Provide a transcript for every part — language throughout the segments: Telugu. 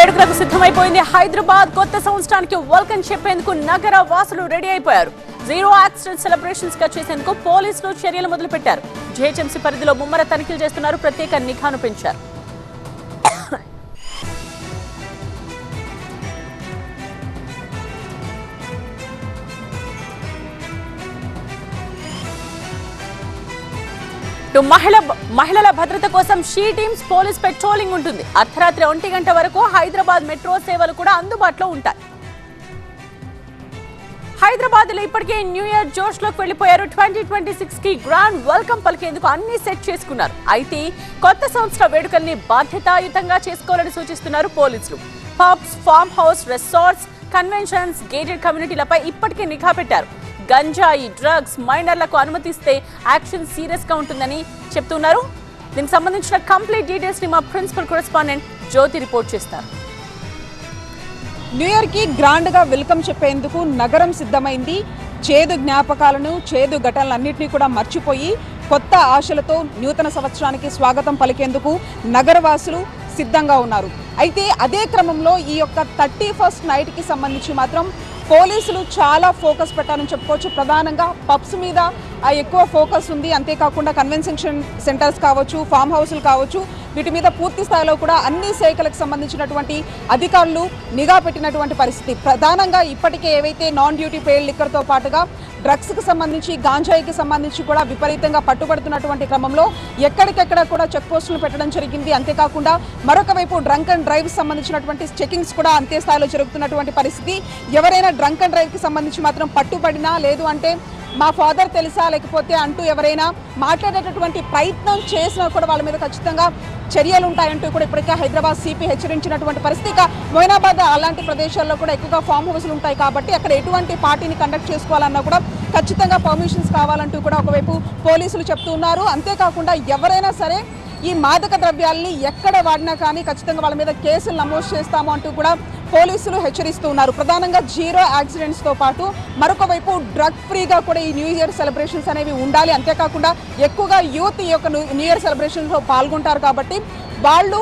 వేడుకలకు సిద్ధమైపోయింది హైదరాబాద్. కొత్త సంవత్సరానికి వెల్కమ్ చెప్పేందుకు నగర వాసులు రెడీ అయిపోయారు. జీరో యాక్సిడెంట్ సెలబ్రేషన్స్ గా చేసేందుకు పోలీసులు చర్యలు మొదలుపెట్టారు. జీహెచ్ఎంసీ పరిధిలో ముమ్మర తనిఖీలు చేస్తున్నారు. ప్రత్యేక నిఘాను పెంచారు. మహిళల భద్రత కోసం షీ టీమ్స్ పోలీస్ పెట్రోలింగ్ ఉంటుంది. అర్ధరాత్రి 1 గంట వరకు హైదరాబాద్ మెట్రో సేవలు కూడా అందుబాటులో ఉంటాయి. హైదరాబాద్ లో ఇప్పటికే న్యూ ఇయర్ జోష్ లోకి వెళ్లిపోయారు. 2026 కి గ్రాండ్ వెల్కమ్ పలికేందుకు అన్ని సెట్ చేసుకున్నారు. అయితే కొత్త సంవత్సర వేడుకల్ని బాధ్యతాయుతంగా చేసుకోవాలని సూచిస్తున్నారు పోలీసులు. Pubs, farm house, resorts, conventions, gated కమ్యూనిటీలపై ఇప్పటికే నిఘా పెట్టారు. గంజాయి, డ్రగ్స్, మైనర్లకు అనుమతిస్తే యాక్షన్ సీరియస్ గా ఉంటుందని చెప్తున్నారు. దీనికి సంబంధించిన కంప్లీట్ డీటెయిల్స్ ని మా ప్రిన్సిపల్ కరెస్పాండెంట్ జ్యోతి రిపోర్ట్ చేస్తారు. న్యూ ఇయర్ కి గ్రాండ్ గా వెల్కమ్ చెప్పేందుకు నగరం సిద్ధమైంది. చేదు జ్ఞాపకాలను, చేదు ఘటనలన్నింటినీ కూడా మర్చిపోయి కొత్త ఆశలతో నూతన సంవత్సరానికి స్వాగతం పలికేందుకు నగరవాసులు సిద్ధంగా ఉన్నారు. అయితే అదే క్రమంలో ఈ యొక్క 31st నైట్కి సంబంధించి మాత్రం పోలీసులు చాలా ఫోకస్ పెట్టారని చెప్పుకోవచ్చు. ప్రధానంగా పబ్స్ మీద ఎక్కువ ఫోకస్ ఉంది. అంతేకాకుండా కన్వెన్షన్ సెంటర్స్ కావచ్చు, ఫామ్ హౌస్లు కావచ్చు, వీటి మీద పూర్తి స్థాయిలో కూడా అన్ని శాఖలకు సంబంధించినటువంటి అధికారులు నిఘా పెట్టినటువంటి పరిస్థితి. ప్రధానంగా ఇప్పటికే ఏవైతే నాన్ డ్యూటీ పెయిడ్ లిక్కర్తో పాటుగా డ్రగ్స్కి సంబంధించి, గాంజాయికి సంబంధించి కూడా విపరీతంగా పట్టుబడుతున్నటువంటి క్రమంలో ఎక్కడికెక్కడ కూడా చెక్ పోస్టులు పెట్టడం జరిగింది. అంతేకాకుండా మరొక వైపు డ్రంక్ అండ్ డ్రైవ్ సంబంధించినటువంటి చెకింగ్స్ కూడా అంతే స్థాయిలో జరుగుతున్నటువంటి పరిస్థితి. ఎవరైనా డ్రంక్ అండ్ డ్రైవ్కి సంబంధించి మాత్రం పట్టుబడినా, లేదు అంటే మా ఫాదర్ తెలుసా లేకపోతే అంటూ ఎవరైనా మాట్లాడేటటువంటి ప్రయత్నం చేసినా కూడా వాళ్ళ మీద ఖచ్చితంగా చర్యలు ఉంటాయంటూ కూడా ఇప్పటికే హైదరాబాద్ సిపి హెచ్చరించినటువంటి పరిస్థితి. మొయినాబాద్ అలాంటి ప్రదేశాల్లో కూడా ఎక్కువగా ఫామ్ హౌస్లు ఉంటాయి కాబట్టి అక్కడ ఎటువంటి పార్టీని కండక్ట్ చేసుకోవాలన్నా కూడా ఖచ్చితంగా పర్మిషన్స్ కావాలంటూ కూడా ఒకవైపు పోలీసులు చెప్తున్నారు. అంతేకాకుండా ఎవరైనా సరే ఈ మాదక ద్రవ్యాలని ఎక్కడ వాడినా కానీ ఖచ్చితంగా వాళ్ళ మీద కేసులు నమోదు చేస్తాము అంటూ కూడా పోలీసులు హెచ్చరిస్తూ ఉన్నారు. ప్రధానంగా జీరో యాక్సిడెంట్స్తో పాటు మరొక వైపు డ్రగ్ ఫ్రీగా కూడా ఈ న్యూ ఇయర్ సెలబ్రేషన్స్ అనేవి ఉండాలి. అంతేకాకుండా ఎక్కువగా యూత్ ఈ యొక్క న్యూ ఇయర్ సెలబ్రేషన్స్లో పాల్గొంటారు కాబట్టి వాళ్ళు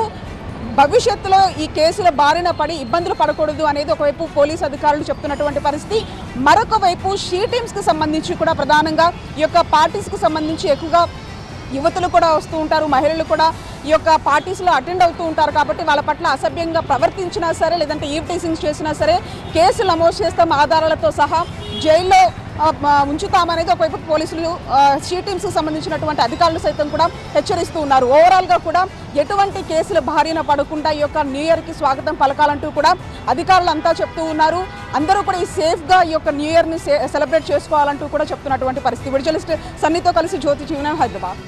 భవిష్యత్తులో ఈ కేసుల బారిన పడి ఇబ్బందులు పడకూడదు అనేది ఒకవైపు పోలీసు అధికారులు చెప్తున్నటువంటి పరిస్థితి. మరొక వైపు షీ టీమ్స్కి సంబంధించి కూడా ప్రధానంగా ఈ యొక్క పార్టీస్కి సంబంధించి ఎక్కువగా యువతులు కూడా వస్తూ ఉంటారు, మహిళలు కూడా ఈ యొక్క పార్టీస్లో అటెండ్ అవుతూ ఉంటారు కాబట్టి వాళ్ళ పట్ల అసభ్యంగా ప్రవర్తించినా సరే, లేదంటే ఈవ్ టీసింగ్స్ చేసినా సరే కేసులు నమోదు చేస్తాం, ఆధారాలతో సహా జైల్లో ఉంచుతామనేది ఒకవైపు పోలీసులు షీ టీమ్స్కి సంబంధించినటువంటి అధికారులు సైతం కూడా హెచ్చరిస్తూ ఉన్నారు. ఓవరాల్గా కూడా ఎటువంటి కేసుల బారిన పడకుండా ఈ యొక్క న్యూ ఇయర్కి స్వాగతం పలకాలంటూ కూడా అధికారులు అంతా చెప్తూ ఉన్నారు. అందరూ కూడా ఈ సేఫ్గా ఈ యొక్క న్యూ ఇయర్ని సెలబ్రేట్ చేసుకోవాలంటూ కూడా చెప్తున్నటువంటి పరిస్థితి. విజువలిస్ట్ సన్నీతో కలిసి జ్యోతి జీవనం, హైదరాబాద్.